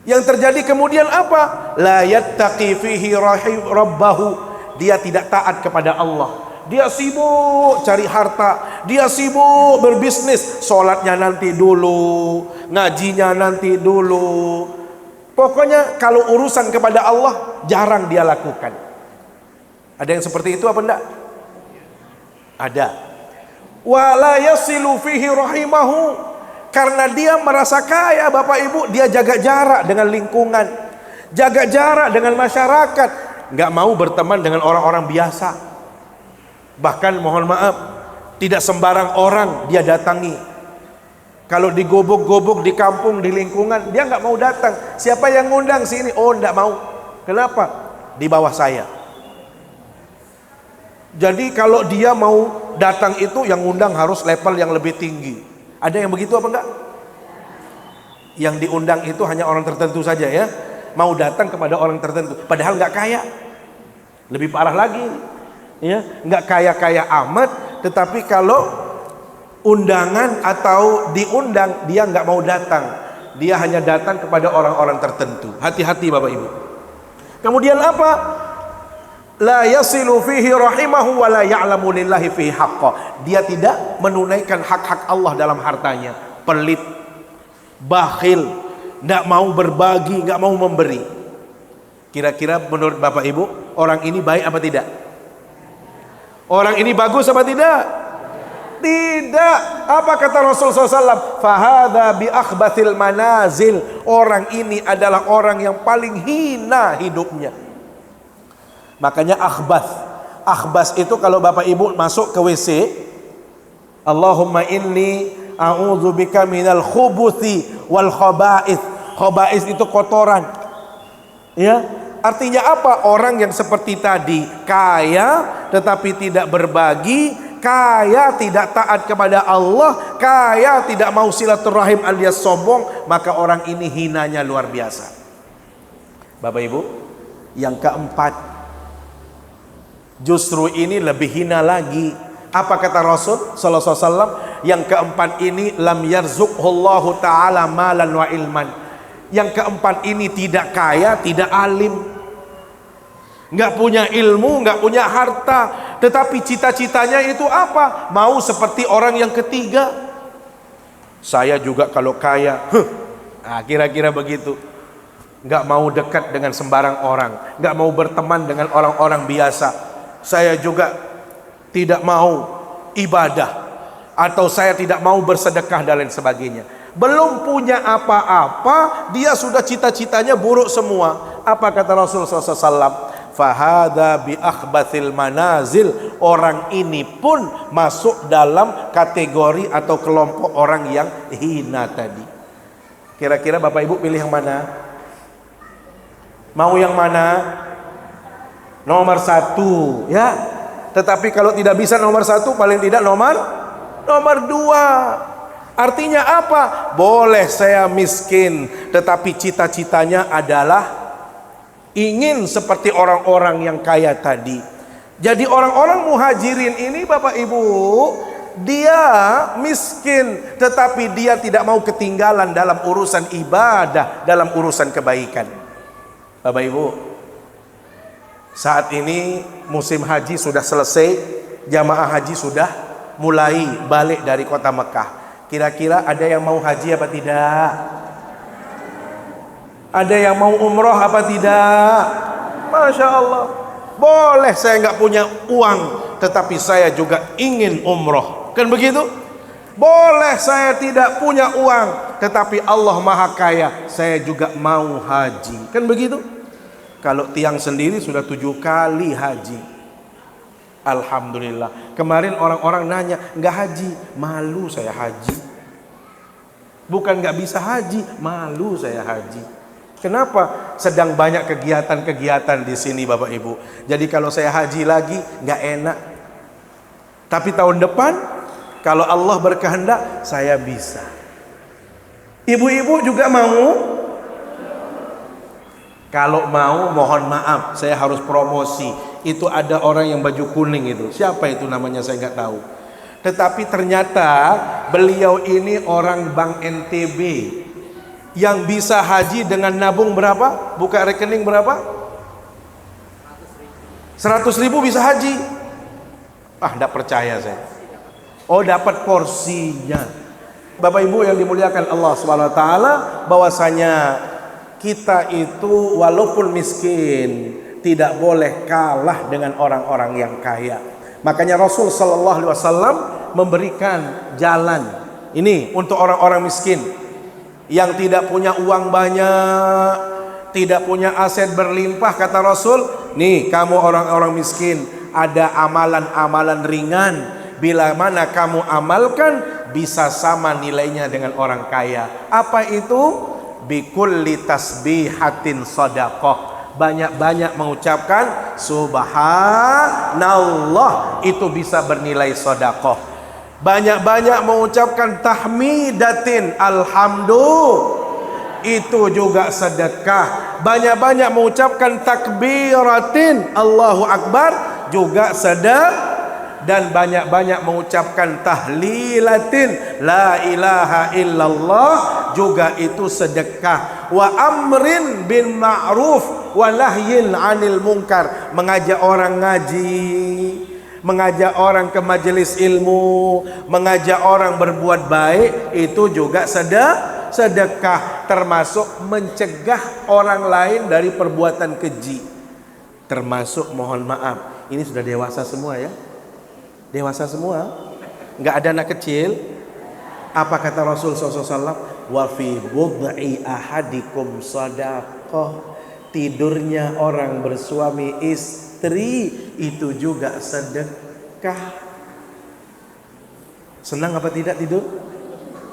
Yang terjadi kemudian apa? La yattaqi fihi rabbahu. Dia tidak taat kepada Allah. Dia sibuk cari harta, dia sibuk berbisnis, sholatnya nanti dulu, ngajinya nanti dulu. Pokoknya kalau urusan kepada Allah jarang dia lakukan. Ada yang seperti itu apa enggak? Ada. Wala yasilu fihi rahimahu. Karena dia merasa kaya, Bapak Ibu, dia jaga jarak dengan lingkungan, jaga jarak dengan masyarakat, nggak mau berteman dengan orang-orang biasa. Bahkan mohon maaf, tidak sembarang orang dia datangi. Kalau digobok-gobok di kampung, di lingkungan, dia nggak mau datang. Siapa yang ngundang sini? Oh, nggak mau. Kenapa? Di bawah saya. Jadi kalau dia mau datang itu, yang ngundang harus level yang lebih tinggi. Ada yang begitu apa enggak? Yang diundang itu hanya orang tertentu saja ya. Mau datang kepada orang tertentu, padahal nggak kaya. Lebih parah lagi, ya, nggak kaya-kaya amat, tetapi kalau undangan atau diundang dia nggak mau datang. Dia hanya datang kepada orang-orang tertentu. Hati-hati Bapak Ibu. Kemudian apa? La yasilu fihi rahimahu wa la ya'lamu lillahi fihi haqqa. Dia tidak menunaikan hak-hak Allah dalam hartanya. Pelit, bakhil, tidak mau berbagi, nggak mau memberi. Kira-kira menurut Bapak Ibu, orang ini baik apa tidak? Orang ini bagus apa tidak? Tidak. Tidak. Apa kata Rasul SAW? Fahadha bi akhbathil manazil. Orang ini adalah orang yang paling hina hidupnya. Makanya akhbath. Akhbath itu kalau Bapak Ibu masuk ke WC, Allahumma inni a'udzubika minal khubuthi wal khaba'ith. Khaba'ith itu kotoran. Ya, artinya apa? Orang yang seperti tadi, kaya tetapi tidak berbagi, kaya tidak taat kepada Allah, kaya tidak mau silaturahim alias sombong, maka orang ini hinanya luar biasa. Bapak Ibu, yang keempat, justru ini lebih hina lagi. Apa kata Rasul sallallahu alaihi wasallam? Yang keempat ini lam yarzuqhullahu taala malan wa ilman. Yang keempat ini tidak kaya, tidak alim, nggak punya ilmu, nggak punya harta, tetapi cita-citanya itu apa? Mau seperti orang yang ketiga. Saya juga kalau kaya, nah, kira-kira begitu. Nggak mau dekat dengan sembarang orang, nggak mau berteman dengan orang-orang biasa. Saya juga tidak mau ibadah, atau saya tidak mau bersedekah dan lain sebagainya. Belum punya apa-apa, dia sudah cita-citanya buruk semua. Apa kata Rasulullah SAW? Fahada bi akhbathil manazil. Orang ini pun masuk dalam kategori atau kelompok orang yang hina tadi. Kira-kira Bapak Ibu pilih yang mana? Mau yang mana? Nomor 1 ya. Tetapi kalau tidak bisa nomor 1, paling tidak nomor 2. Artinya apa? Boleh saya miskin, tetapi cita-citanya adalah ingin seperti orang-orang yang kaya tadi. Jadi orang-orang muhajirin ini Bapak Ibu, dia miskin, tetapi dia tidak mau ketinggalan dalam urusan ibadah, dalam urusan kebaikan. Bapak Ibu, saat ini musim haji sudah selesai, jamaah haji sudah mulai balik dari kota Mekah. Kira-kira ada yang mau haji apa tidak? Ada yang mau umroh apa tidak? Masya Allah. Boleh saya nggak punya uang, tetapi saya juga ingin umroh. Kan begitu? Boleh saya tidak punya uang, tetapi Allah Maha Kaya, saya juga mau haji. Kan begitu? Kalau tiang sendiri sudah 7 kali haji. Alhamdulillah. Kemarin orang-orang nanya, nggak haji? Malu saya haji. Bukan nggak bisa haji, malu saya haji. Kenapa? Sedang banyak kegiatan-kegiatan di sini Bapak Ibu. Jadi kalau saya haji lagi nggak enak. Tapi tahun depan, kalau Allah berkehendak, saya bisa. Ibu-ibu juga mau? Kalau mau, mohon maaf, saya harus promosi. Itu ada orang yang baju kuning itu. Siapa itu namanya saya nggak tahu. Tetapi ternyata beliau ini orang Bank NTB yang bisa haji dengan nabung berapa? Buka rekening berapa? 100.000 bisa haji. Ah, tidak percaya saya. Oh, dapat porsinya. Bapak Ibu yang dimuliakan Allah Subhanahu wa taala, bahwasanya kita itu walaupun miskin tidak boleh kalah dengan orang-orang yang kaya. Makanya Rasul sallallahu alaihi wasallam memberikan jalan ini untuk orang-orang miskin yang tidak punya uang banyak, tidak punya aset berlimpah. Kata Rasul, nih kamu orang-orang miskin, ada amalan-amalan ringan, bila mana kamu amalkan bisa sama nilainya dengan orang kaya. Apa itu? Bikulli tasbihatin shadaqah. Banyak-banyak mengucapkan subhanallah, itu bisa bernilai sedekah. Banyak-banyak mengucapkan tahmidatin alhamdulillah, itu juga sedekah. Banyak-banyak mengucapkan takbiratin Allahu Akbar, juga sedekah. Dan banyak-banyak mengucapkan tahlilatin la ilaha illallah, juga itu sedekah. Wa amrin bin ma'ruf wa nahyin 'anil munkar, mengajak orang ngaji, mengajak orang ke majelis ilmu, mengajak orang berbuat baik, itu juga sedekah, termasuk mencegah orang lain dari perbuatan keji. Termasuk, mohon maaf, ini sudah dewasa semua ya. Dewasa semua. nggak ada anak kecil. Apa kata Rasul SAW? Wa fi bud'i ahadikum sadaqah. Tidurnya orang bersuami istri itu juga sedekah. Senang apa tidak tidur?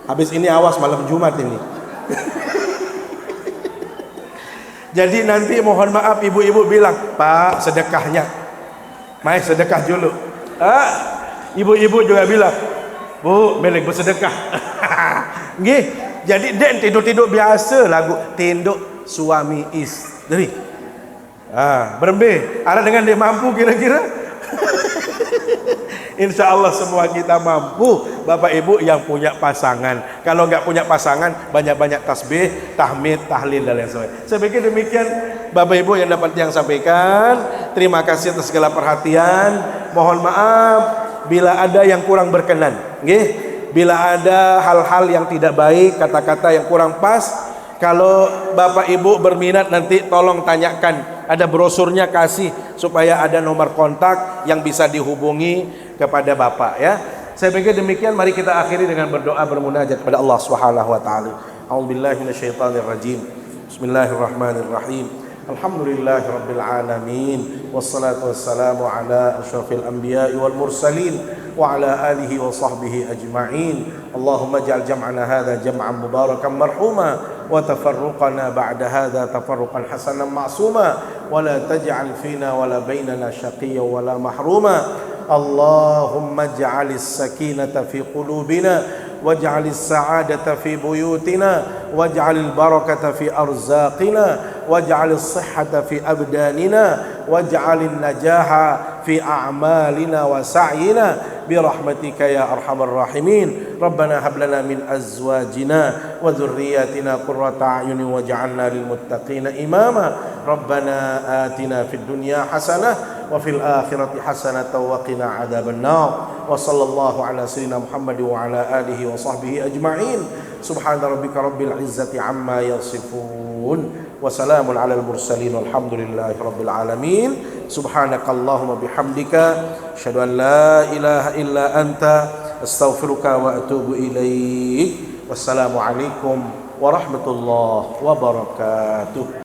Habis ini awas malam Jumat ini. Jadi nanti mohon maaf ibu-ibu bilang, Pak sedekahnya, mai sedekah dulu. Ibu-ibu juga bilang, Bu melek bersedekah. Nggih, jadi den tidur-tidur biasa lagu tinduk suami istri. Berembe, ada dengan dia mampu kira-kira. Insya Allah semua kita mampu, Bapak Ibu yang punya pasangan. Kalau nggak punya pasangan, banyak-banyak tasbih, tahmid, tahlil dan lain sebagainya. Saya pikir demikian Bapak Ibu yang dapat yang sampaikan. Terima kasih atas segala perhatian. Mohon maaf bila ada yang kurang berkenan. Nggih. Bila ada hal-hal yang tidak baik, kata-kata yang kurang pas, kalau Bapak Ibu berminat nanti tolong tanyakan. Ada brosurnya kasih supaya ada nomor kontak yang bisa dihubungi kepada Bapak ya. Saya pikir demikian, mari kita akhiri dengan berdoa bermunajat kepada Allah Subhanahu wa taala. A'udzubillahi minasyaitonir rajim. Bismillahirrahmanirrahim. Alhamdulillahirabbil alamin wassalatu wassalamu ala asyrafil anbiya'i wal mursalin wa ala alihi wa sahbihi ajma'in. Allahumma ij'al jam'ana hadza jam'an mubarakan marhuma wa tafarruqana ba'da hadza tafarruqan hasanan ma'suma wa la taj'al fina wa la bainana shaqiyyan wa la mahruma. Allahumma ij'alis sakinata fi qulubina واجعل السعادة في بيوتنا واجعل البركة في أرزاقنا واجعل الصحة في أبداننا واجعل النجاح في أعمالنا وسعينا برحمتك يا أرحم الراحمين. ربنا هب لنا من أزواجنا وذرياتنا قرة أعين واجعلنا للمتقين إماما. ربنا آتنا في الدنيا حسنة وفي الآخرة حسنة وقنا عذاب النار. وصلى الله على سيدنا محمد وعلى آله وصحبه أجمعين. سبحان ربك رب العزة عما يصفون وسلام على المرسلين والحمد لله رب العالمين. سبحانك اللهم بحمدك أشهد أن لا إله إلا أنت أستغفرك وأتوب إليك. والسلام عليكم ورحمة الله وبركاته.